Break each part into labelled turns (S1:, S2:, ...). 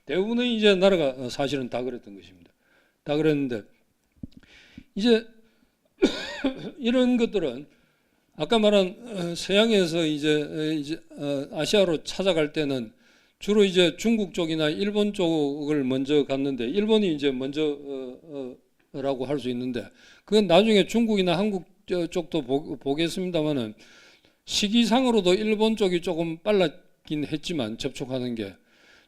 S1: 대부분의 이제 나라가 사실은 다 그랬던 것입니다. 다 그랬는데 이제 이런 것들은 아까 말한 서양에서 이제 아시아로 찾아갈 때는 주로 이제 중국 쪽이나 일본 쪽을 먼저 갔는데 일본이 이제 먼저라고 할 수 있는데 그건 나중에 중국이나 한국 쪽도 보겠습니다만은 시기상으로도 일본 쪽이 조금 빨랐긴 했지만 접촉하는 게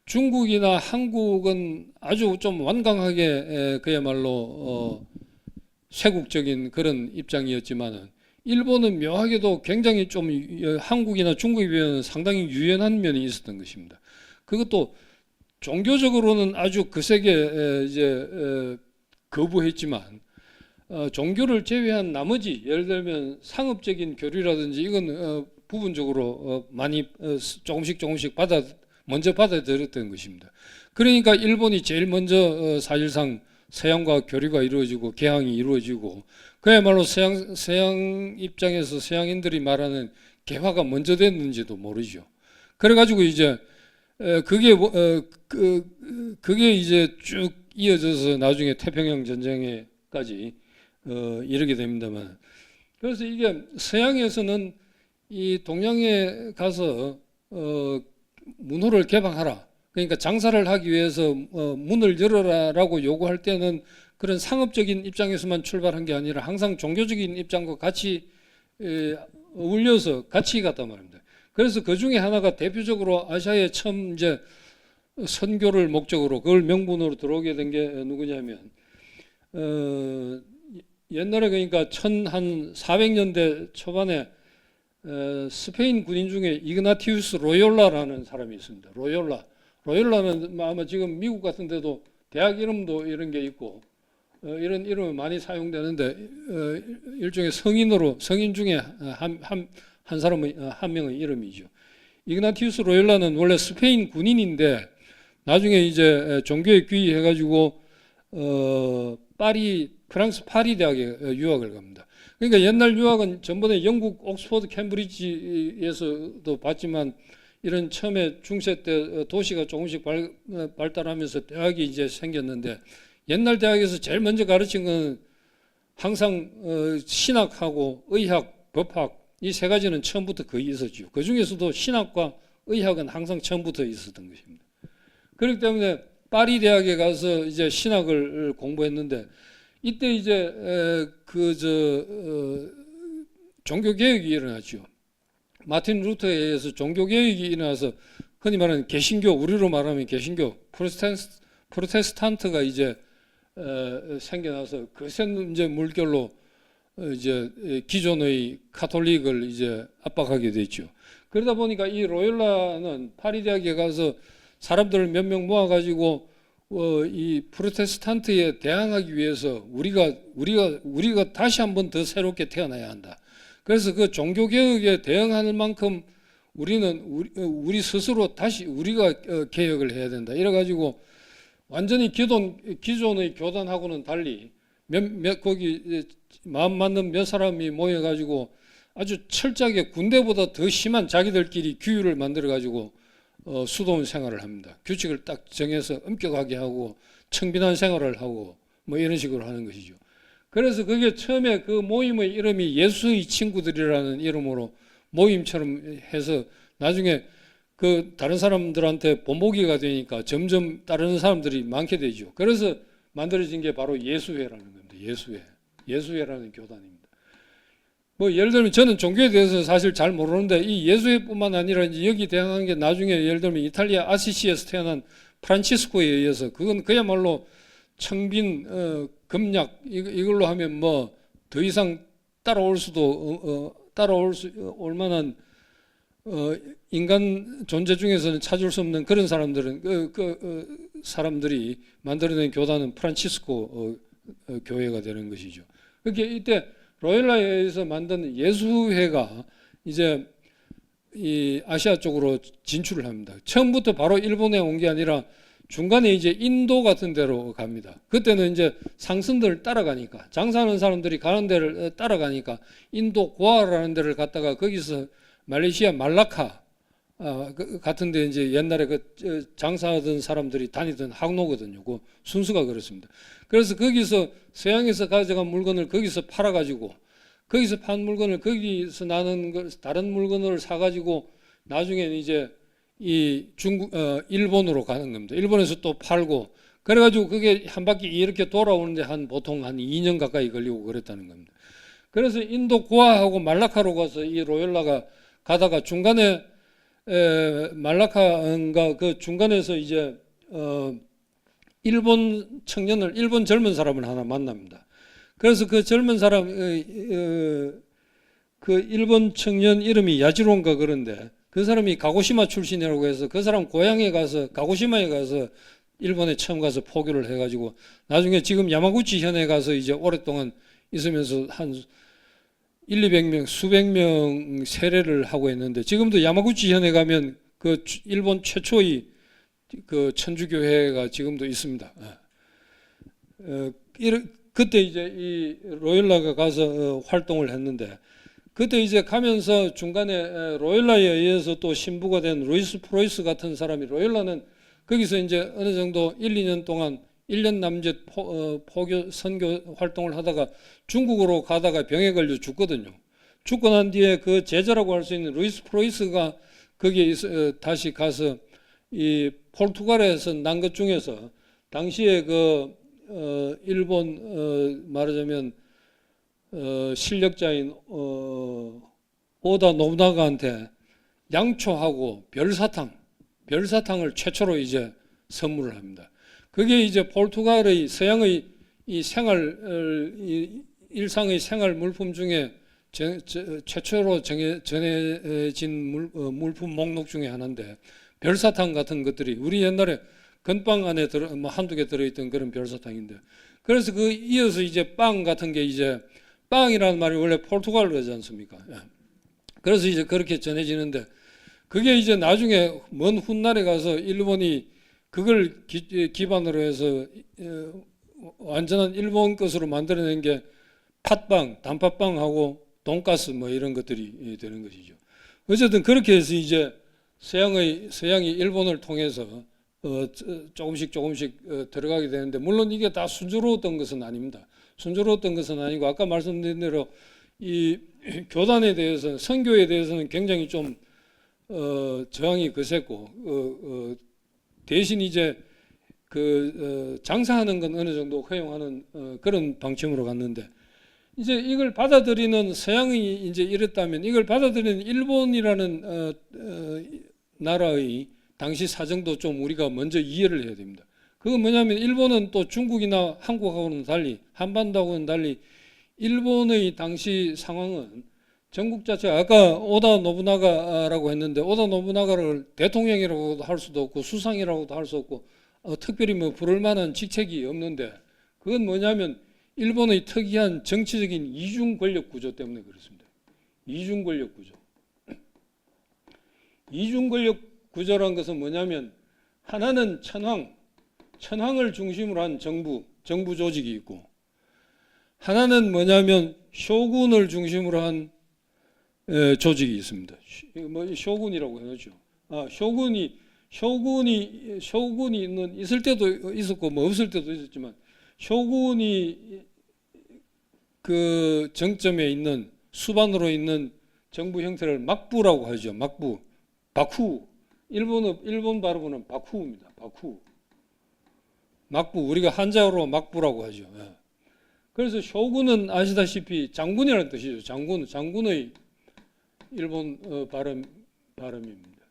S1: 중국이나 한국은 아주 좀 완강하게 그야말로 쇄국적인 그런 입장이었지만은 일본은 묘하게도 굉장히 좀 한국이나 중국에 비하면 상당히 유연한 면이 있었던 것입니다. 그것도 종교적으로는 아주 거세게 이제 거부했지만 종교를 제외한 나머지 예를 들면 상업적인 교류라든지 이건 부분적으로 많이 조금씩 먼저 받아들였던 것입니다. 그러니까 일본이 제일 먼저 사실상 서양과 교류가 이루어지고 개항이 이루어지고 그야말로 서양 입장에서 서양인들이 말하는 개화가 먼저 됐는지도 모르죠. 그래가지고 이제 그게 이제 쭉 이어져서 나중에 태평양 전쟁에까지 이르게 됩니다만 그래서 이게 서양에서는 이 동양에 가서 문호를 개방하라. 그러니까 장사를 하기 위해서 문을 열어라라고 요구할 때는 그런 상업적인 입장에서만 출발한 게 아니라 항상 종교적인 입장과 같이 어울려서 같이 갔단 말입니다. 그래서 그 중에 하나가 대표적으로 아시아에 처음 이제 선교를 목적으로 그걸 명분으로 들어오게 된 게 누구냐면 옛날에 그러니까 한 400년대 초반에 스페인 군인 중에 이그나티우스 로욜라라는 사람이 있습니다. 로욜라는 아마 지금 미국 같은 데도 대학 이름도 이런 게 있고 이런 이름이 많이 사용되는데 일종의 성인 중에 한 사람의 한 명의 이름이죠. 이그나티우스 로욜라는 원래 스페인 군인인데 나중에 이제 종교에 귀의해가지고 프랑스 파리 대학에 유학을 갑니다. 그러니까 옛날 유학은 전번에 영국 옥스퍼드 캠브리지에서도 봤지만 이런 처음에 중세 때 도시가 조금씩 발달하면서 대학이 이제 생겼는데 옛날 대학에서 제일 먼저 가르친 건 항상 신학하고 의학, 법학 이 세 가지는 처음부터 거의 있었죠. 그 중에서도 신학과 의학은 항상 처음부터 있었던 것입니다. 그렇기 때문에 파리 대학에 가서 이제 신학을 공부했는데 이때 이제 종교 개혁이 일어났죠. 마틴 루터에 의해서 종교 개혁이 일어나서 흔히 말하는 개신교, 우리로 말하면 개신교, 프로테스탄트가 이제 생겨나서 거센 이제 물결로 이제 기존의 카톨릭을 이제 압박하게 됐죠. 그러다 보니까 이 로욜라는 파리 대학에 가서 사람들을 몇 명 모아가지고 이 프로테스탄트에 대항하기 위해서 우리가 다시 한번 더 새롭게 태어나야 한다. 그래서 그 종교 개혁에 대응하는 만큼 우리 스스로 다시 우리가 개혁을 해야 된다. 이래가지고 완전히 기존의 교단하고는 달리 거기 마음 맞는 몇 사람이 모여가지고 아주 철저하게 군대보다 더 심한 자기들끼리 규율을 만들어가지고 수도원 생활을 합니다. 규칙을 딱 정해서 엄격하게 하고 청빈한 생활을 하고 뭐 이런 식으로 하는 것이죠. 그래서 그게 처음에 그 모임의 이름이 예수의 친구들이라는 이름으로 모임처럼 해서 나중에 그 다른 사람들한테 본보기가 되니까 점점 다른 사람들이 많게 되죠. 그래서 만들어진 게 바로 예수회라는 겁니다. 예수회라는 교단입니다. 뭐 예를 들면 저는 종교에 대해서 사실 잘 모르는데 이 예수회뿐만 아니라 이제 여기 대항한 게 나중에 예를 들면 이탈리아 아시시에서 태어난 프란치스코에 의해서 그건 그야말로 청빈 금약 이걸로 하면 뭐 더 이상 따라올 만한 인간 존재 중에서는 찾을 수 없는 그런 사람들이 만들어낸 교단은 프란치스코 교회가 되는 것이죠. 그렇게 이때 로엘라에서 만든 예수회가 이제 이 아시아 쪽으로 진출을 합니다. 처음부터 바로 일본에 온 게 아니라 중간에 이제 인도 같은 데로 갑니다. 그때는 이제 상선들을 따라가니까 장사하는 사람들이 가는 데를 따라가니까 인도 고아라는 데를 갔다가 거기서 말레이시아 말라카 같은데 이제 옛날에 장사하던 사람들이 다니던 항로거든요. 그 순수가 그렇습니다. 그래서 거기서 서양에서 가져간 물건을 거기서 팔아가지고 거기서 판 물건을 거기서 나는 걸 다른 물건을 사가지고 나중에는 이제 이 일본으로 가는 겁니다. 일본에서 또 팔고 그래가지고 그게 한 바퀴 이렇게 돌아오는데 보통 한 2년 가까이 걸리고 그랬다는 겁니다. 그래서 인도 고아하고 말라카로 가서 이 로열라가 가다가 중간에 말라카인가 그 중간에서 이제 일본 젊은 사람을 하나 만납니다. 그래서 그 젊은 사람 그 일본 청년 이름이 야지론가 그런데 그 사람이 가고시마 출신이라고 해서 그 사람 고향에 가서 가고시마에 가서 일본에 처음 가서 포교를 해가지고 나중에 지금 야마구치 현에 가서 이제 오랫동안 있으면서 한 200명, 수백 명 세례를 하고 있는데 지금도 야마구치 현에 가면 그 일본 최초의 그 천주교회가 지금도 있습니다. 그때 이제 이 로열라가 가서 활동을 했는데 그때 이제 가면서 중간에 로열라에 의해서 또 신부가 된 루이스 프로이스 같은 사람이 로열라는 거기서 이제 어느 정도 1, 2년 동안 1년 남짓 포교 선교 활동을 하다가 중국으로 가다가 병에 걸려 죽거든요. 죽고 난 뒤에 그 제자라고 할 수 있는 루이스 프로이스가 거기에 다시 가서 이 포르투갈에서 난 것 중에서 당시에 그 일본 말하자면 실력자인 오다 노부나가한테 양초하고 별사탕을 최초로 이제 선물을 합니다. 그게 이제 포르투갈의 서양의 이 일상의 생활 물품 중에 최초로 전해진 물품 목록 중에 하나인데 별사탕 같은 것들이 우리 옛날에 건빵 안에 한두 개 들어있던 그런 별사탕인데 그래서 그 이어서 이제 빵 같은 게 이제 빵이라는 말이 원래 포르투갈어지 않습니까? 그래서 이제 그렇게 전해지는데 그게 이제 나중에 먼 훗날에 가서 일본이 그걸 기반으로 해서 완전한 일본 것으로 만들어낸 게 팥빵, 단팥빵하고 돈가스 뭐 이런 것들이 되는 것이죠. 어쨌든 그렇게 해서 이제 서양이 일본을 통해서 조금씩 들어가게 되는데 물론 이게 다 순조로웠던 것은 아닙니다. 순조로웠던 것은 아니고 아까 말씀드린 대로 이 교단에 대해서는 선교에 대해서는 굉장히 좀 저항이 거셌고 대신 이제 장사하는 건 어느 정도 허용하는 그런 방침으로 갔는데 이제 이걸 받아들이는 서양이 이제 이랬다면 이걸 받아들이는 일본이라는 나라의 당시 사정도 좀 우리가 먼저 이해를 해야 됩니다. 그건 뭐냐면 일본은 또 중국이나 한국하고는 달리 한반도하고는 달리 일본의 당시 상황은 전국 자체가 아까 오다 노부나가라고 했는데 오다 노부나가를 대통령이라고도 할 수도 없고 수상이라고도 할 수 없고 특별히 뭐 부를 만한 직책이 없는데 그건 뭐냐면 일본의 특이한 정치적인 이중 권력 구조 때문에 그렇습니다. 이중 권력 구조. 이중 권력 구조란 것은 뭐냐면 하나는 천황을 중심으로 한 정부 조직이 있고 하나는 뭐냐면 쇼군을 중심으로 한 조직이 있습니다. 뭐 쇼군이라고 해야죠. 쇼군이 있을 때도 있었고 뭐 없을 때도 있었지만 쇼군이 그 정점에 있는 수반으로 있는 정부 형태를 막부라고 하죠. 막부, 바쿠. 일본 발음은 바쿠입니다. 바쿠. 막부 우리가 한자어로 막부라고 하죠. 그래서 쇼군은 아시다시피 장군이라는 뜻이죠. 장군의 일본 발음입니다.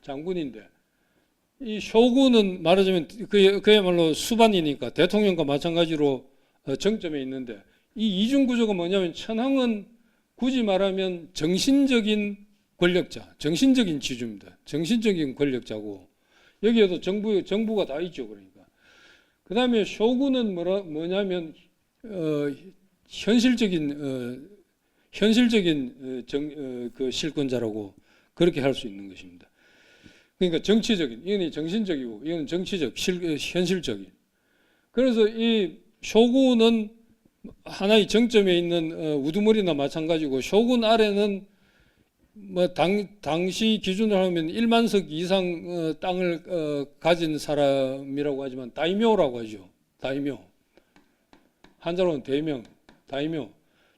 S1: 장군인데 이 쇼군은 말하자면 그야말로 수반이니까 대통령과 마찬가지로 정점에 있는데 이 이중 구조가 뭐냐면 천황은 굳이 말하면 정신적인 권력자, 정신적인 지주입니다. 정신적인 권력자고 여기에도 정부가 다 있죠. 그러니까 그 다음에 쇼군은 뭐냐면 현실적인 그 실권자라고 그렇게 할 수 있는 것입니다. 그러니까 정치적인, 이건 정신적이고 이건 정치적, 현실적인. 그래서 이 쇼군은 하나의 정점에 있는 우두머리나 마찬가지고 쇼군 아래는 뭐 당시 기준으로 하면 1만 석 이상 땅을 가진 사람이라고 하지만 다이묘라고 하죠. 다이묘. 한자로는 대명, 다이묘.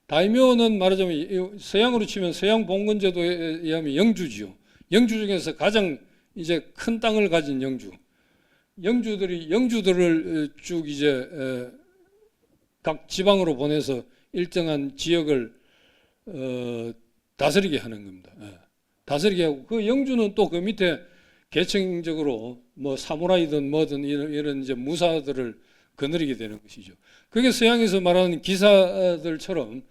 S1: 다이묘는 말하자면 서양으로 치면 서양 봉건제도에 의하면 영주지요. 영주 중에서 가장 이제 큰 땅을 가진 영주. 영주들을 쭉 이제 각 지방으로 보내서 일정한 지역을 다스리게 하는 겁니다. 다스리게 하고 그 영주는 또 그 밑에 계층적으로 뭐 사무라이든 뭐든 이런 이제 무사들을 거느리게 되는 것이죠. 그게 서양에서 말하는 기사들처럼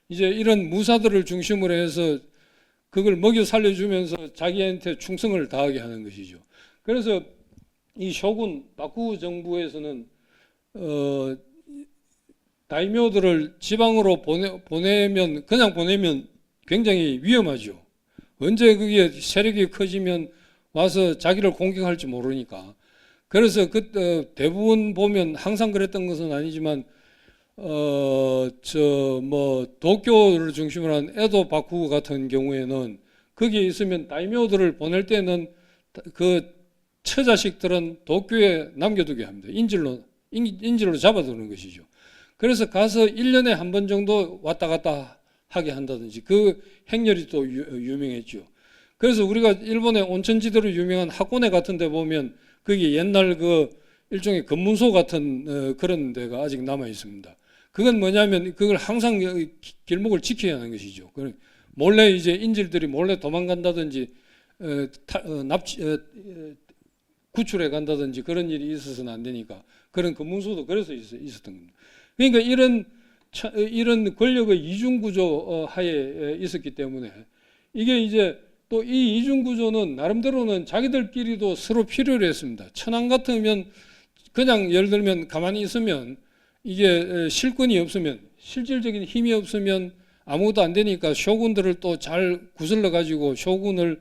S1: 이제 이런 무사들을 중심으로 해서 그걸 먹여 살려주면서 자기한테 충성을 다하게 하는 것이죠. 그래서 이 쇼군 바쿠 정부에서는 다이묘들을 지방으로 보내면 그냥 보내면 굉장히 위험하죠. 언제 그게 세력이 커지면 와서 자기를 공격할지 모르니까. 그래서 대부분 보면 항상 그랬던 것은 아니지만 도쿄를 중심으로 한 에도 바쿠 같은 경우에는 거기에 있으면 다이묘들을 보낼 때는 그 처자식들은 도쿄에 남겨두게 합니다. 인질로 잡아두는 것이죠. 그래서 가서 1년에 한 번 정도 왔다 갔다 하게 한다든지 그 행렬이 또 유명했죠. 그래서 우리가 일본의 온천지대로 유명한 하코네 같은 데 보면 그게 옛날 그 일종의 검문소 같은 그런 데가 아직 남아 있습니다. 그건 뭐냐면 그걸 항상 길목을 지켜야 하는 것이죠. 몰래 이제 인질들이 몰래 도망간다든지 구출해 간다든지 그런 일이 있어서는 안 되니까 그런 검문소도 그래서 있었던 겁니다. 그러니까 이런 권력의 이중구조 하에 있었기 때문에 이게 이제 또 이 이중구조는 나름대로는 자기들끼리도 서로 필요로 했습니다. 천황 같으면 그냥 예를 들면 가만히 있으면 이게 실권이 없으면 실질적인 힘이 없으면 아무것도 안 되니까 쇼군들을 또 잘 구슬러 가지고 쇼군의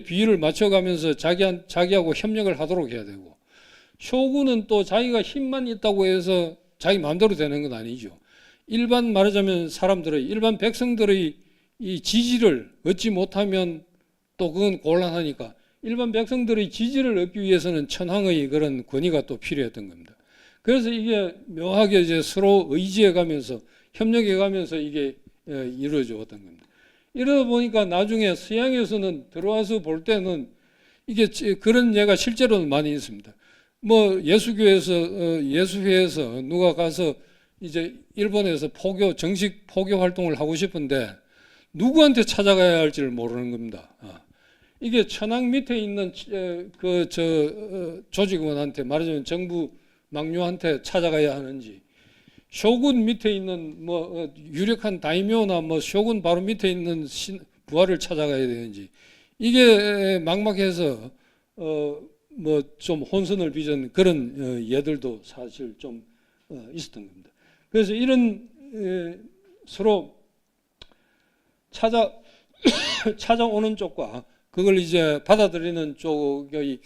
S1: 비위를 맞춰가면서 자기하고 협력을 하도록 해야 되고 쇼군은 또 자기가 힘만 있다고 해서 자기 마음대로 되는 건 아니죠. 일반 말하자면 일반 백성들의 이 지지를 얻지 못하면 또 그건 곤란하니까 일반 백성들의 지지를 얻기 위해서는 천황의 그런 권위가 또 필요했던 겁니다. 그래서 이게 묘하게 이제 서로 의지해 가면서 협력해 가면서 이게 이루어져 왔던 겁니다. 이러다 보니까 나중에 서양에서는 들어와서 볼 때는 이게 그런 예가 실제로는 많이 있습니다. 뭐 예수회에서 누가 가서 이제 일본에서 정식 포교 활동을 하고 싶은데 누구한테 찾아가야 할지를 모르는 겁니다. 이게 천황 밑에 있는 조직원한테 말하자면 정부 막류한테 찾아가야 하는지 쇼군 밑에 있는 뭐 유력한 다이묘나 뭐 쇼군 바로 밑에 있는 부하를 찾아가야 되는지 이게 막막해서 뭐 좀 혼선을 빚은 그런 예들도 사실 좀 있었던 겁니다. 그래서 이런 서로 찾아오는 쪽과 그걸 이제 받아들이는 쪽의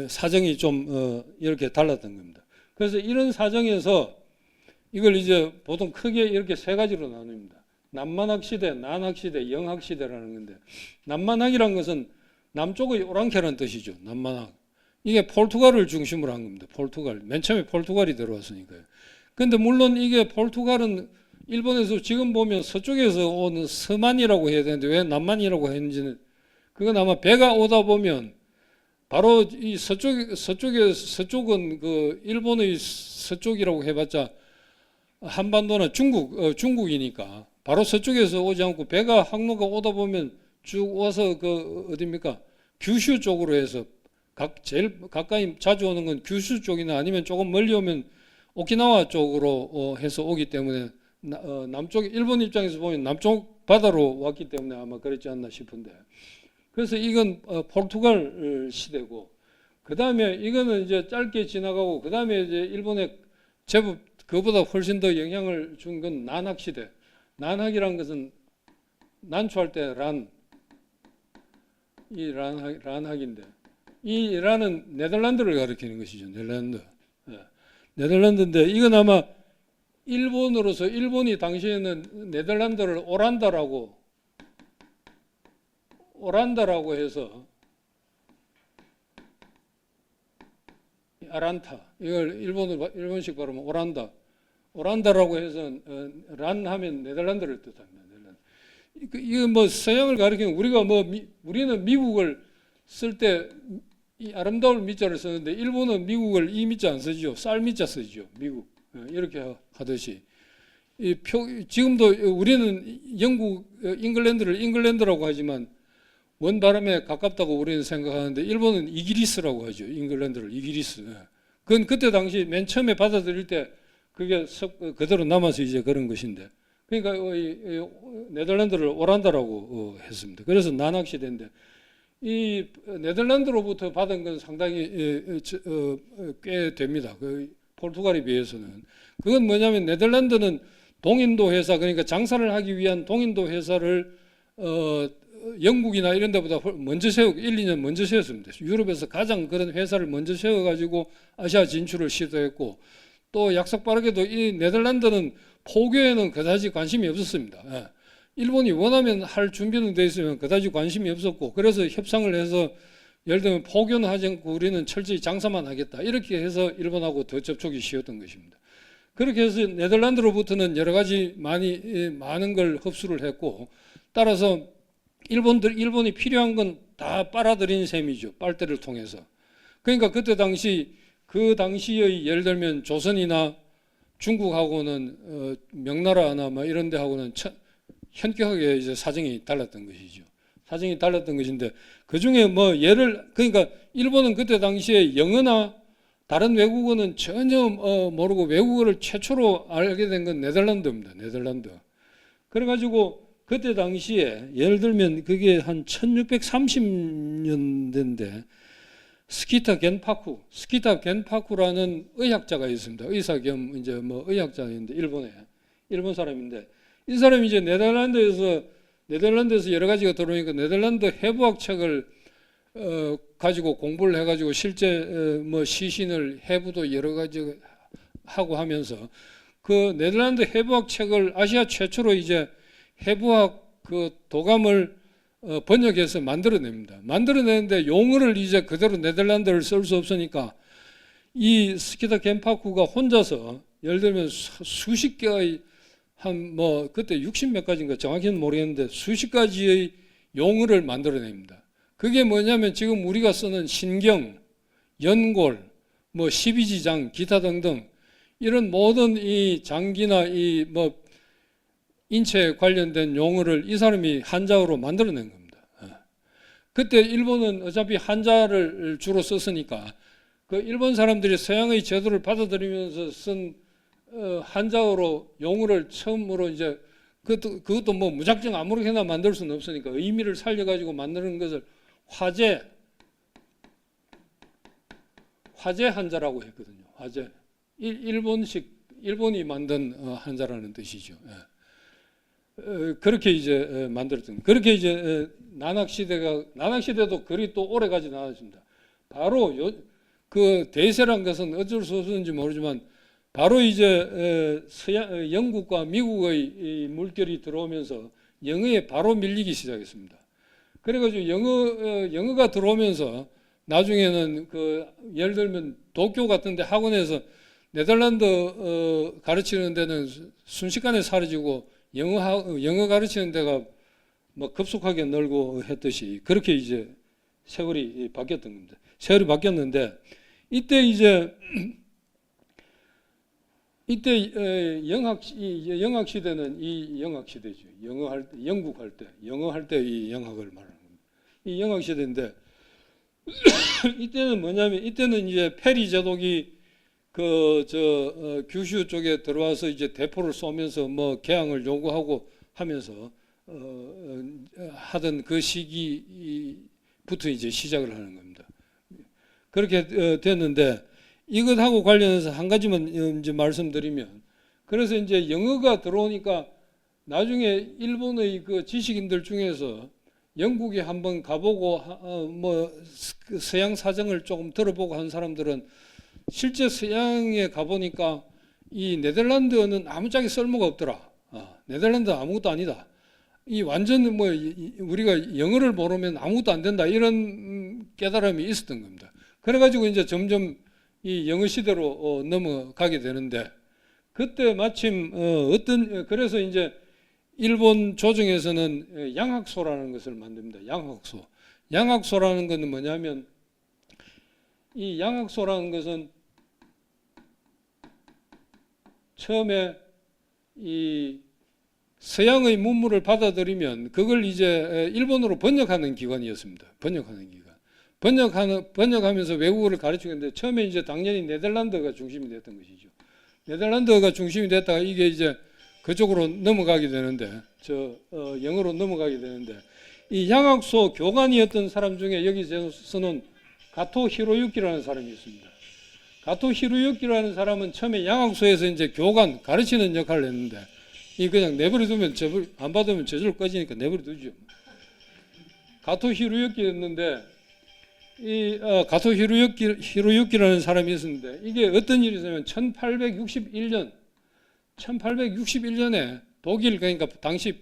S1: 사정이 좀 이렇게 달랐던 겁니다. 그래서 이런 사정에서 이걸 이제 보통 크게 이렇게 세 가지로 나눕니다. 남만학 시대, 난학 시대, 영학 시대라는 건데 남만학이라는 것은 남쪽의 오랑캐라는 뜻이죠. 남만학. 이게 포르투갈을 중심으로 한 겁니다. 포르투갈. 맨 처음에 포르투갈이 들어왔으니까요. 그런데 물론 이게 포르투갈은 일본에서 지금 보면 서쪽에서 오는 서만이라고 해야 되는데 왜 남만이라고 했는지는 그건 아마 배가 오다 보면 바로 이 서쪽은 그 일본의 서쪽이라고 해봤자 한반도나 중국이니까 바로 서쪽에서 오지 않고 배가 항로가 오다 보면 쭉 와서 그 어디입니까? 규슈 쪽으로 해서 제일 가까이 자주 오는 건 규슈 쪽이나 아니면 조금 멀리 오면 오키나와 쪽으로 해서 오기 때문에 남쪽 일본 입장에서 보면 남쪽 바다로 왔기 때문에 아마 그랬지 않나 싶은데 그래서 이건 포르투갈 시대고 그 다음에 이거는 이제 짧게 지나가고 그 다음에 이제 일본에 제법 그보다 훨씬 더 영향을 준 건 난학 시대. 난학이란 것은 난초할 때 란학인데 이 란은 네덜란드를 가리키는 것이죠. 네덜란드인데 이건 아마 일본으로서 일본이 당시에는 네덜란드를 오란다라고 오란다라고 해서 아란타, 이걸 일본식 발음은 오란다라고 해서 란 하면 네덜란드를 뜻합니다. 이거 뭐 서양을 가리키는 우리는 미국을 쓸 때 이 아름다울 미자를 쓰는데 일본은 미국을 이 미자 안 쓰죠. 쌀 미자 쓰죠. 미국 이렇게 하듯이 지금도 우리는 영국 잉글랜드를 잉글랜드라고 하지만 원 발음에 가깝다고 우리는 생각하는데 일본은 이기리스라고 하죠. 잉글랜드를 이기리스. 그건 그때 당시 맨 처음에 받아들일 때 그게 그대로 남아서 이제 그런 것인데, 그러니까 네덜란드를 오란다라고 했습니다. 그래서 난학 시대인데 이 네덜란드로부터 받은 건 상당히 꽤 됩니다. 그 포르투갈에 비해서는. 그건 뭐냐면 네덜란드는 동인도 회사, 그러니까 장사를 하기 위한 동인도 회사를 영국이나 이런 데보다 먼저 1, 2년 먼저 세웠습니다. 유럽에서 가장 그런 회사를 먼저 세워가지고 아시아 진출을 시도했고, 또 약삭빠르게도 이 네덜란드는 포교에는 그다지 관심이 없었습니다. 일본이 원하면 할 준비는 돼 있으면 그다지 관심이 없었고, 그래서 협상을 해서 예를 들면 포교는 하지 않고 우리는 철저히 장사만 하겠다 이렇게 해서 일본하고 더 접촉이 쉬웠던 것입니다. 그렇게 해서 네덜란드로부터는 여러 가지 많은 걸 흡수를 했고, 따라서 일본이 필요한 건 다 빨아들인 셈이죠. 빨대를 통해서. 그러니까 그 당시의 예를 들면 조선이나 중국하고는 명나라나 뭐 이런 데하고는 현격하게 이제 사정이 달랐던 것이죠. 사정이 달랐던 것인데, 그 중에 그러니까 일본은 그때 당시에 영어나 다른 외국어는 전혀 모르고 외국어를 최초로 알게 된 건 네덜란드입니다. 네덜란드. 그래가지고 그때 당시에 예를 들면 그게 한 1630년대인데 스키타 겐파쿠라는 의학자가 있습니다. 의사 겸 이제 의학자인데 일본 사람인데, 이 사람이 이제 네덜란드에서 여러 가지가 들어오니까 네덜란드 해부학 책을 가지고 공부를 해가지고 실제 시신을 해부도 여러 가지 하고 하면서 그 네덜란드 해부학 책을 아시아 최초로 이제 해부학 그 도감을 번역해서 만들어냅니다. 만들어내는데 용어를 이제 그대로 네덜란드를 쓸 수 없으니까 이 스키타 겐파쿠가 혼자서 예를 들면 수십 개의 그때 60몇 가지인가 정확히는 모르겠는데 수십 가지의 용어를 만들어냅니다. 그게 뭐냐면 지금 우리가 쓰는 신경, 연골, 12지장, 기타 등등 이런 모든 이 장기나 인체에 관련된 용어를 이 사람이 한자어로 만들어낸 겁니다. 그때 일본은 어차피 한자를 주로 썼으니까 그 일본 사람들이 서양의 제도를 받아들이면서 쓴 한자어로 용어를 처음으로 이제 그것도 무작정 아무렇게나 만들 수는 없으니까 의미를 살려가지고 만드는 것을 화제 한자라고 했거든요. 화제. 일본이 만든 한자라는 뜻이죠. 그렇게 이제 만들었던. 그렇게 이제 난학 시대도 그리 또 오래 가지 않았습니다. 바로 그 대세란 것은 어쩔 수 없었는지 모르지만 바로 이제 영국과 미국의 물결이 들어오면서 영어에 바로 밀리기 시작했습니다. 그래가지고 영어가 들어오면서 나중에는 예를 들면 도쿄 같은데 학원에서 네덜란드 가르치는 데는 순식간에 사라지고 영어 가르치는 데가 급속하게 늘고 했듯이 그렇게 이제 세월이 바뀌었던 겁니다. 세월이 바뀌었는데 이때 영학 시대는 이 영학 시대죠. 영국 할 때 이 영학을 말하는 겁니다. 이 영학 시대인데 이때는 뭐냐면 이때는 이제 페리 제독이 규슈 쪽에 들어와서 이제 대포를 쏘면서 개항을 요구하고 하면서 하던 그 시기부터 이제 시작을 하는 겁니다. 그렇게 됐는데 이것하고 관련해서 한 가지만 이제 말씀드리면, 그래서 이제 영어가 들어오니까 나중에 일본의 그 지식인들 중에서 영국에 한번 가보고 서양 사정을 조금 들어보고 한 사람들은 실제 서양에 가보니까 이 네덜란드어는 아무짝에 쓸모가 없더라. 네덜란드 아무것도 아니다. 이 완전 뭐 우리가 영어를 모르면 아무것도 안 된다 이런 깨달음이 있었던 겁니다. 그래가지고 이제 점점 이 영어 시대로 넘어가게 되는데 그때 마침 그래서 이제 일본 조정에서는 양학소라는 것을 만듭니다. 양학소. 양학소라는 것은 뭐냐면 이 양학소라는 것은 처음에 이 서양의 문물을 받아들이면 그걸 이제 일본어로 번역하는 기관이었습니다. 번역하는 기관. 번역하면서 외국어를 가르치는데 처음에 이제 당연히 네덜란드가 중심이 됐던 것이죠. 네덜란드가 중심이 됐다가 이게 이제 그쪽으로 넘어가게 되는데 영어로 넘어가게 되는데 이 양학소 교관이었던 사람 중에 여기서는 가토 히로유키라는 사람이 있습니다. 가토 히로유키라는 사람은 처음에 양학소에서 이제 교관 가르치는 역할을 했는데 이 그냥 내버려두면 안 받으면 저절로 꺼지니까 내버려두죠. 가토 히로유키였는데 이 가토 히로유키라는 사람이 있었는데 이게 어떤 일이 있었냐면 1861년에 독일 그러니까 당시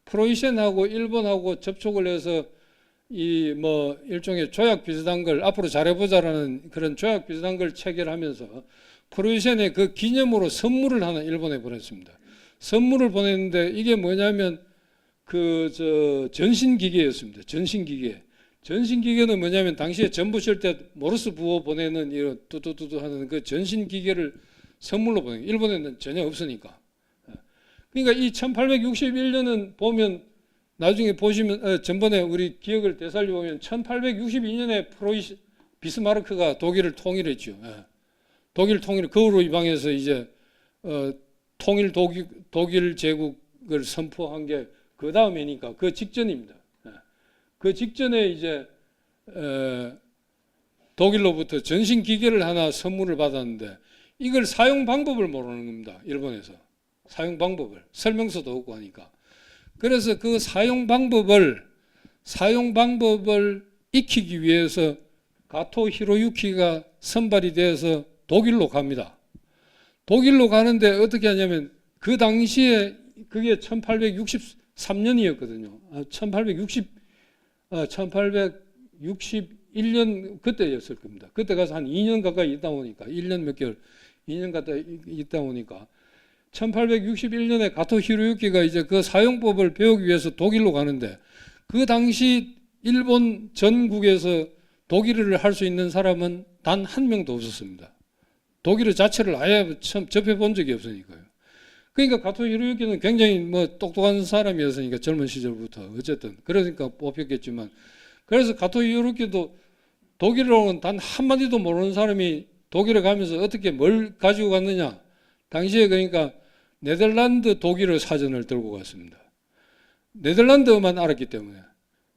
S1: 프로이센하고 일본하고 접촉을 해서 이 뭐 일종의 조약 비슷한 걸 앞으로 잘해보자라는 그런 조약 비슷한 걸 체결하면서 프로이센의 그 기념으로 선물을 하나 일본에 보냈습니다. 선물을 보냈는데 이게 뭐냐면 전신기계였습니다. 전신기계. 전신기계는 뭐냐면 당시에 전부 칠 때 모르스 부호 보내는 이런 뚜뚜뚜뚜 하는 그 전신기계를 선물로 보낸 일본에는 전혀 없으니까. 그러니까 이 1861년은 보면 나중에 보시면 전번에 우리 기억을 되살려 보면 1862년에 비스마르크가 독일을 통일했죠. 독일 통일 거으로 이방에서 이제 통일 독일 제국을 선포한 게 그 다음이니까 그 직전입니다. 그 직전에 이제 독일로부터 전신 기계를 하나 선물을 받았는데 이걸 사용 방법을 모르는 겁니다. 일본에서 사용 방법을 설명서도 없고 하니까. 그래서 그 사용 방법을 익히기 위해서 가토 히로유키가 선발이 돼서 독일로 갑니다. 독일로 가는데 어떻게 하냐면 그 당시에 그게 1863년이었거든요. 1861년 그때였을 겁니다. 그때 가서 한 2년 가까이 있다 보니까 1년 몇 개월 2년 가까이 있다 보니까 1861년에 가토 히로유키가 이제 그 사용법을 배우기 위해서 독일로 가는데 그 당시 일본 전국에서 독일어를 할 수 있는 사람은 단 한 명도 없었습니다. 독일어 자체를 아예 처음 접해본 적이 없으니까요. 그러니까 가토 히로유키는 굉장히 뭐 똑똑한 사람이었으니까 젊은 시절부터 어쨌든 그러니까 뽑혔겠지만 그래서 가토 히로유키도 독일어는 단 한마디도 모르는 사람이 독일에 가면서 어떻게 뭘 가지고 갔느냐. 당시에 그러니까 네덜란드 독일어 사전을 들고 갔습니다. 네덜란드만 알았기 때문에.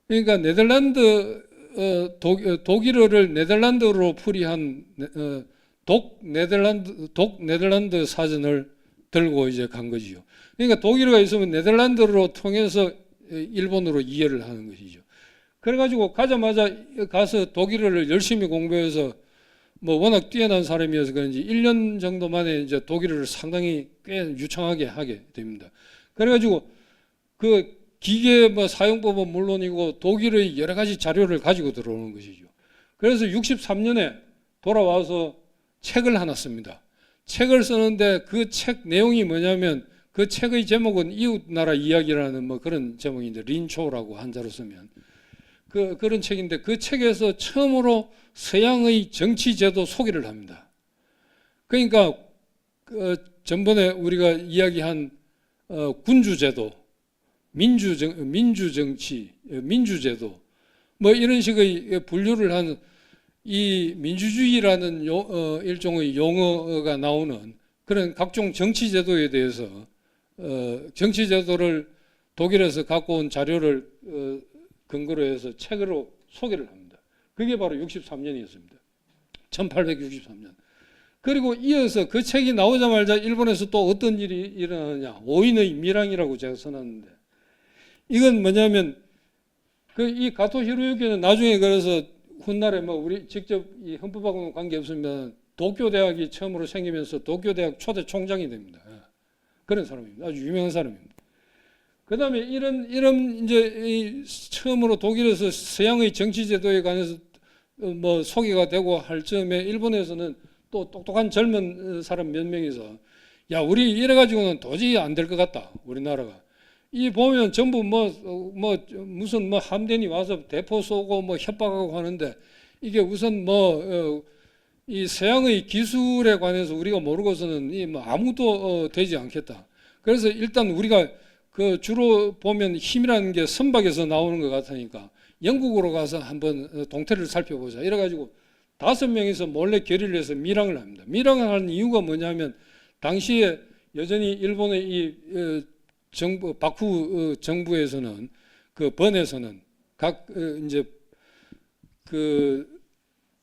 S1: 그러니까 독일어를 네덜란드로 풀이한 네덜란드 사전을 들고 이제 간 거지요. 그러니까 독일어가 있으면 네덜란드로 통해서 일본어로 이해를 하는 것이죠. 그래가지고 가자마자 가서 독일어를 열심히 공부해서 뭐 워낙 뛰어난 사람이어서 그런지 1년 정도 만에 이제 독일어를 상당히 꽤 유창하게 하게 됩니다. 그래가지고 그 기계 뭐 사용법은 물론이고 독일의 여러 가지 자료를 가지고 들어오는 것이죠. 그래서 63년에 돌아와서 책을 하나 씁니다. 책을 쓰는데 그 책 내용이 뭐냐면 그 책의 제목은 이웃나라 이야기라는 뭐 그런 제목인데 린초라고 한자로 쓰면 그런 책인데 그 책에서 처음으로 서양의 정치제도 소개를 합니다. 그러니까 전번에 우리가 이야기한 군주제도, 민주정치, 민주제도 뭐 이런 식의 분류를 한 이 민주주의라는 일종의 용어가 나오는 그런 각종 정치제도에 대해서 정치제도를 독일에서 갖고 온 자료를 근거로 해서 책으로 소개를 합니다. 그게 바로 63년이었습니다. 1863년. 그리고 이어서 그 책이 나오자마자 일본에서 또 어떤 일이 일어나느냐. 오인의 밀항이라고 제가 써놨는데 이건 뭐냐면 이 가토 히로유키는 나중에 그래서 훗날에 뭐 우리 직접 이 헌법하고는 관계없으면 도쿄대학이 처음으로 생기면서 도쿄대학 초대 총장이 됩니다. 그런 사람입니다. 아주 유명한 사람입니다. 그다음에 이런 이제 처음으로 독일에서 서양의 정치 제도에 관해서 뭐 소개가 되고 할 즈음에 일본에서는 또 똑똑한 젊은 사람 몇 명이서 야, 우리 이래 가지고는 도저히 안 될 것 같다. 우리나라가. 이 보면 전부 무슨 함대니 와서 대포 쏘고 뭐 협박하고 하는데 이게 우선 이 서양의 기술에 관해서 우리가 모르고서는 아무도 되지 않겠다. 그래서 일단 우리가 그 주로 보면 힘이라는 게 선박에서 나오는 것 같으니까 영국으로 가서 한번 동태를 살펴보자. 이래가지고 5명이서 몰래 결의를 해서 밀항을 합니다. 밀항을 하는 이유가 뭐냐면 당시에 여전히 일본의 이 정부, 바쿠 정부에서는 그 번에서는 이제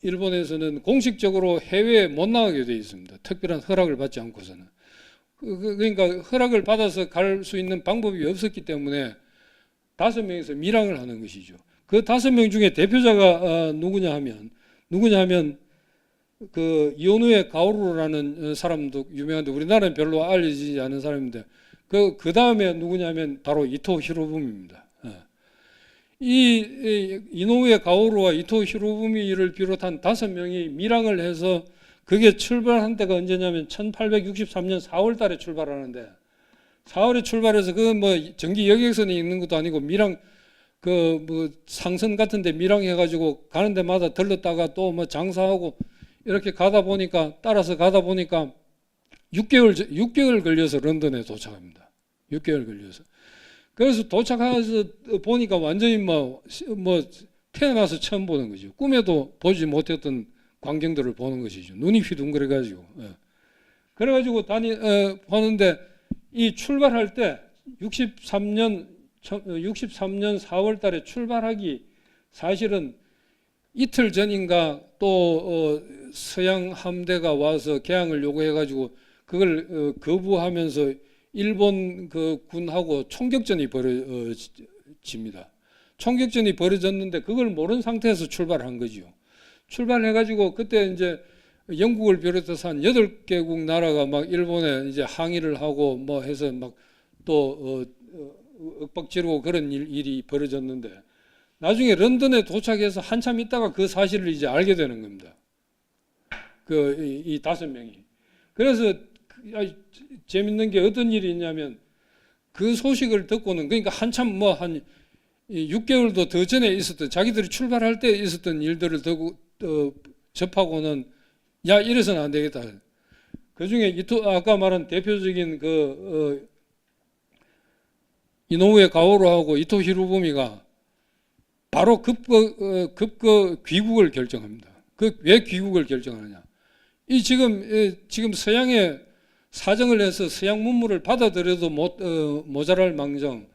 S1: 일본에서는 공식적으로 해외에 못 나가게 되어 있습니다. 특별한 허락을 받지 않고서는. 그러니까 허락을 받아서 갈 수 있는 방법이 없었기 때문에 5명이서 밀항을 하는 것이죠. 그 5명 중에 대표자가 누구냐 하면 그 이오누에 가오루라는 사람도 유명한데 우리나라는 별로 알려지지 않은 사람인데 그 다음에 누구냐면 바로 이토 히로부미입니다. 이 이노우에 가오루와 이토 히로부미를 비롯한 5명이 밀항을 해서 그게 출발한 때가 언제냐면 1863년 4월 달에 출발하는데 4월에 출발해서 전기 여객선이 있는 것도 아니고 밀항 상선 같은 데 밀항해가지고 가는 데마다 들렀다가 또 장사하고 이렇게 따라서 가다 보니까 6개월 걸려서 런던에 도착합니다. 6개월 걸려서. 그래서 도착해서 보니까 완전히 태어나서 처음 보는 거죠. 꿈에도 보지 못했던 광경들을 보는 것이죠. 눈이 휘둥그레가지고. 그래가지고 보는데 이 출발할 때 63년 4월 달에 출발하기 사실은 이틀 전인가 또 서양 함대가 와서 개항을 요구해가지고 그걸 거부하면서 일본 그 군하고 총격전이 벌어집니다. 총격전이 벌어졌는데 그걸 모르는 상태에서 출발한 거죠. 출발해가지고 그때 이제 영국을 비롯해서 한 8개국 나라가 막 일본에 이제 항의를 하고 해서 막 또 윽박지르고 그런 일이 벌어졌는데 나중에 런던에 도착해서 한참 있다가 그 사실을 이제 알게 되는 겁니다. 이 5명이. 그래서 재밌는 게 어떤 일이 있냐면 그 소식을 듣고는 그러니까 한참 한 6개월도 더 전에 있었던 자기들이 출발할 때 있었던 일들을 접하고는 야, 이래서는 안 되겠다. 그 중에 아까 말한 대표적인 이노우에 가오루하고 이토 히로부미가 바로 급거 귀국을 결정합니다. 왜 귀국을 결정하느냐? 지금 서양의 사정을 해서 서양 문물을 받아들여도 모자랄 망정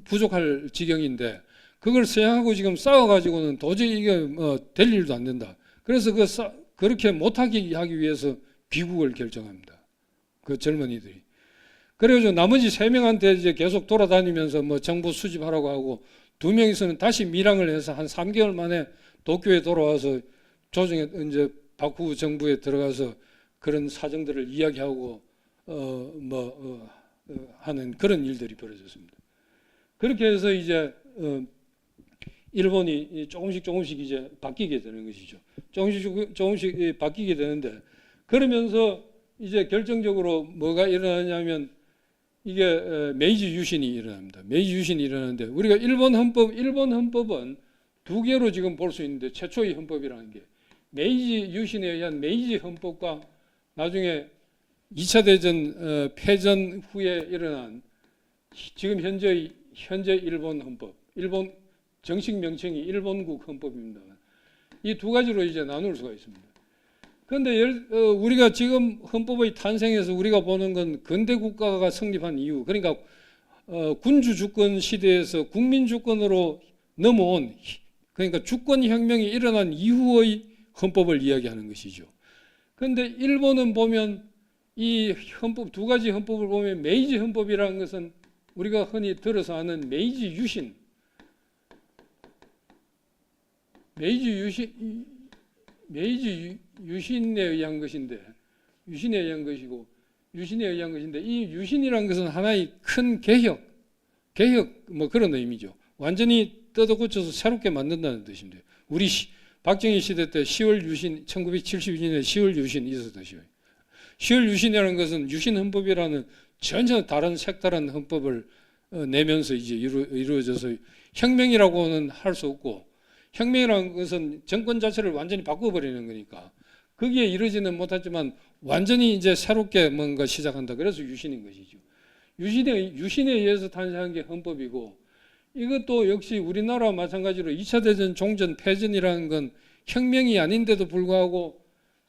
S1: 부족할 지경인데 그걸 서양하고 지금 싸워가지고는 도저히 이게 될 일도 안 된다. 그래서 그렇게 못하게 하기 위해서 귀국을 결정합니다. 그 젊은이들이. 그래가지고 나머지 3명한테 이제 계속 돌아다니면서 정보 수집하라고 하고 2명이서는 다시 밀항을 해서 한 3개월 만에 도쿄에 돌아와서 조정에 이제 바쿠 정부에 들어가서 그런 사정들을 이야기하고 하는 그런 일들이 벌어졌습니다. 그렇게 해서 이제 일본이 조금씩 이제 바뀌게 되는 것이죠. 조금씩 바뀌게 되는데 그러면서 이제 결정적으로 뭐가 일어나냐면 이게 메이지 유신이 일어납니다. 메이지 유신이 일어나는데 우리가 일본 헌법은 2개로 지금 볼 수 있는데 최초의 헌법이라는 게 메이지 유신에 의한 메이지 헌법과 나중에 2차 대전 패전 후에 일어난 지금 현재 일본 헌법, 일본 정식 명칭이 일본국 헌법입니다. 이 2가지로 이제 나눌 수가 있습니다. 그런데 우리가 지금 헌법의 탄생에서 우리가 보는 건 근대 국가가 성립한 이유, 그러니까 군주 주권 시대에서 국민 주권으로 넘어온, 그러니까 주권 혁명이 일어난 이후의 헌법을 이야기하는 것이죠. 그런데 일본은 보면 이 헌법 2가지 헌법을 보면 메이지 헌법이라는 것은 우리가 흔히 들어서 아는 메이지 유신에 의한 것인데 이 유신이라는 것은 하나의 큰 개혁, 개혁 뭐 그런 의미죠. 완전히 뜯어 고쳐서 새롭게 만든다는 뜻인데 박정희 시대 때 10월 유신 1972년에 10월 유신이 있었듯이요. 10월 유신이라는 것은 유신 헌법이라는 전혀 다른 색다른 헌법을 내면서 이제 이루어져서 혁명이라고는 할 수 없고 혁명이라는 것은 정권 자체를 완전히 바꿔버리는 거니까 거기에 이르지는 못하지만 완전히 이제 새롭게 뭔가 시작한다. 그래서 유신인 것이죠. 유신에 의해서 탄생한 게 헌법이고 이것도 역시 우리나라와 마찬가지로 2차 대전 종전 폐전이라는 건 혁명이 아닌데도 불구하고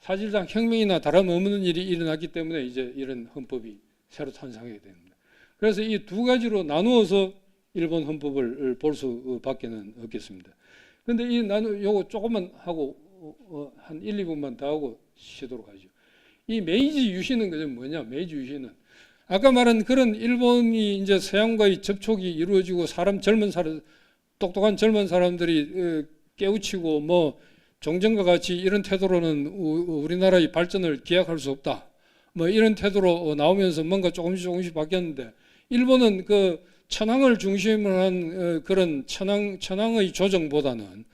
S1: 사실상 혁명이나 다름없는 일이 일어났기 때문에 이제 이런 헌법이 새로 탄생하게 됩니다. 그래서 이 두 가지로 나누어서 일본 헌법을 볼 수밖에는 없겠습니다. 그런데 요거 조금만 하고 한 1, 2분만 더 하고 쉬도록 하죠. 이 메이지 유신은 그게 뭐냐? 메이지 유신은 아까 말한 그런 일본이 이제 서양과의 접촉이 이루어지고 똑똑한 젊은 사람들이 깨우치고 뭐 종전과 같이 이런 태도로는 우리나라의 발전을 기약할 수 없다. 뭐 이런 태도로 나오면서 뭔가 조금씩 바뀌었는데 일본은 그 천황을 중심으로 한 그런 천황의 조정보다는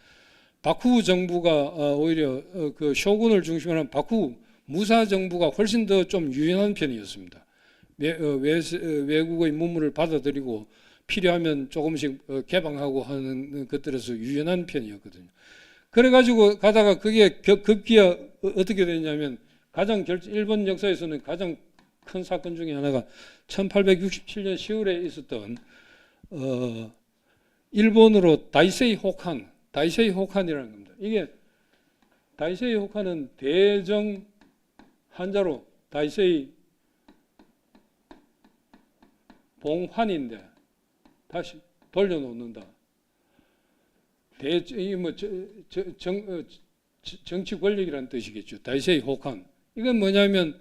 S1: 바쿠 정부가 오히려 그 쇼군을 중심으로 한 바쿠 무사 정부가 훨씬 더 좀 유연한 편이었습니다. 외국의 문물을 받아들이고 필요하면 조금씩 개방하고 하는 것들에서 유연한 편이었거든요. 그래가지고 가다가 그게 급기야 어떻게 되냐면 일본 역사에서는 가장 큰 사건 중에 하나가 1867년 10월에 있었던 일본으로 다이세이 호칸이라는 겁니다. 이게 다이세이 호칸은 대정 한자로 다이세이 봉환인데 다시 돌려놓는다. 정치 권력이라는 뜻이겠죠. 다이세이 호칸. 이건 뭐냐면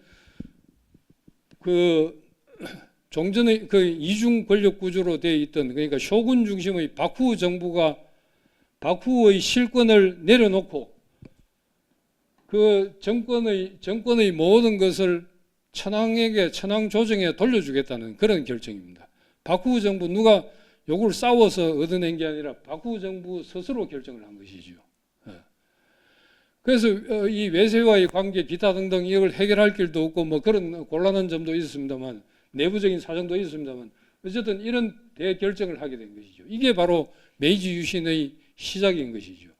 S1: 그 종전의 그 이중 권력 구조로 되어 있던 그러니까 쇼군 중심의 바쿠 정부가 바쿠의 실권을 내려놓고 그 정권의 모든 것을 천황 조정에 돌려주겠다는 그런 결정입니다. 바쿠 정부 누가 요걸 싸워서 얻어낸 게 아니라 바쿠 정부 스스로 결정을 한 것이죠. 그래서 이 외세와의 관계 기타 등등 이걸 해결할 길도 없고 뭐 그런 곤란한 점도 있었습니다만 내부적인 사정도 있었습니다만 어쨌든 이런 대결정을 하게 된 것이죠. 이게 바로 메이지 유신의 시작인 것이죠.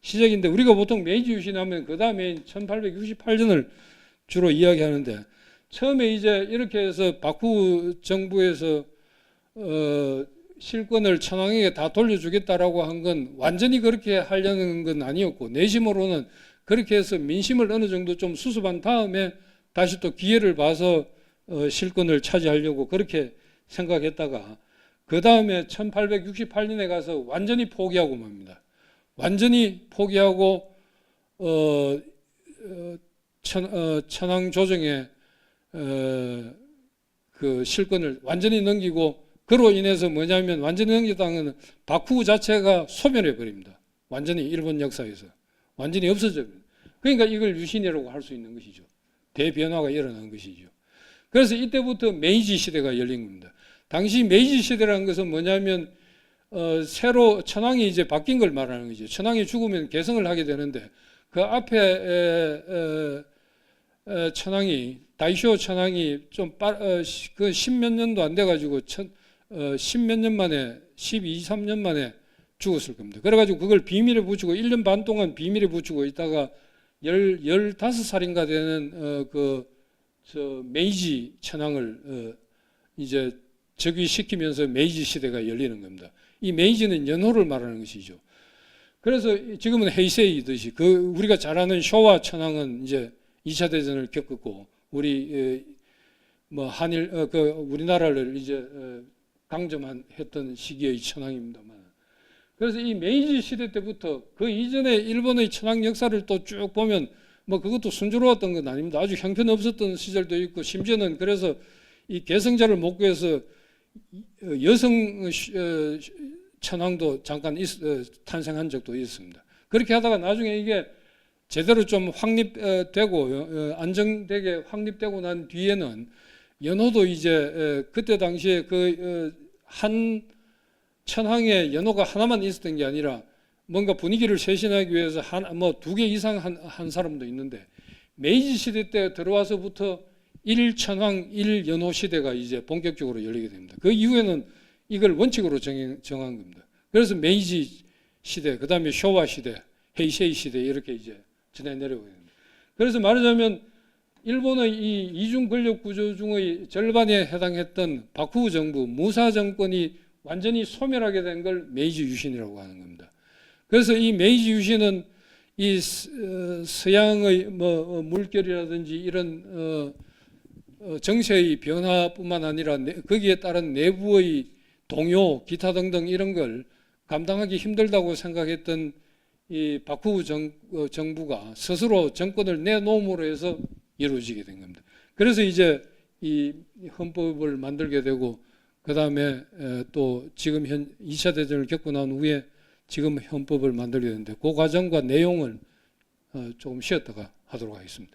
S1: 시작인데 우리가 보통 메이지 유신하면 그 다음에 1868년을 주로 이야기하는데 처음에 이제 이렇게 해서 바쿠 정부에서 실권을 천황에게 다 돌려주겠다라고 한 건 완전히 그렇게 하려는 건 아니었고 내심으로는 그렇게 해서 민심을 어느 정도 좀 수습한 다음에 다시 또 기회를 봐서 실권을 차지하려고 그렇게 생각했다가 그 다음에 1868년에 가서 완전히 포기하고 맙니다. 완전히 포기하고 천황 조정에 그 실권을 완전히 넘기고 그로 인해서 뭐냐면 완전히 넘겼다는 것은 바쿠 자체가 소멸해 버립니다. 완전히 일본 역사에서 완전히 없어져 버립니다. 그러니까 이걸 유신이라고 할 수 있는 것이죠. 대변화가 일어난 것이죠. 그래서 이때부터 메이지 시대가 열린 겁니다. 당시 메이지 시대라는 것은 뭐냐면 새로 천황이 이제 바뀐 걸 말하는 거죠. 천황이 죽으면 계승을 하게 되는데 그 앞에 천황이 다이쇼 천황이 그 십몇 년도 안 돼가지고 십몇 년 만에 12, 13년 만에 죽었을 겁니다. 그래가지고 그걸 비밀에 붙이고 1년 반 동안 비밀에 붙이고 있다가 15살인가 되는 메이지 천황을 이제 즉위시키면서 메이지 시대가 열리는 겁니다. 이 메이지는 연호를 말하는 것이죠. 그래서 지금은 헤이세이듯이 우리가 잘 아는 쇼와 천황은 이제 2차 대전을 겪었고 우리 뭐 한일 우리나라를 이제 강점했던 시기의 천황입니다만 그래서 이 메이지 시대 때부터 그 이전에 일본의 천황 역사를 또 쭉 보면 뭐 그것도 순조로웠던 건 아닙니다. 아주 형편없었던 시절도 있고 심지어는 그래서 이 계승자를 못 구해서 여성 천황도 잠깐 탄생한 적도 있습니다. 그렇게 하다가 나중에 이게 제대로 좀 확립되고 안정되게 확립되고 난 뒤에는 연호도 이제 그때 당시에 한 천황의 연호가 하나만 있었던 게 아니라 뭔가 분위기를 쇄신하기 위해서 두 개 이상 한 사람도 있는데 메이지 시대 때 들어와서부터 일천황 일연호 시대가 이제 본격적으로 열리게 됩니다. 그 이후에는 이걸 원칙으로 정한 겁니다. 그래서 메이지 시대, 그 다음에 쇼와 시대, 헤이세이 시대 이렇게 이제 지내 내려오게 됩니다. 그래서 말하자면 일본의 이 이중 권력 구조 중의 절반에 해당했던 바쿠 정부, 무사 정권이 완전히 소멸하게 된 걸 메이지 유신이라고 하는 겁니다. 그래서 이 메이지 유신은 이 서양의 물결이라든지 이런 정세의 변화뿐만 아니라 거기에 따른 내부의 동요, 기타 등등 이런 걸 감당하기 힘들다고 생각했던 이 바쿠 정부가 스스로 정권을 내놓음으로 해서 이루어지게 된 겁니다. 그래서 이제 이 헌법을 만들게 되고 그 다음에 또 지금 2차 대전을 겪고 난 후에 지금 헌법을 만들게 되는데 그 과정과 내용을 조금 쉬었다가 하도록 하겠습니다.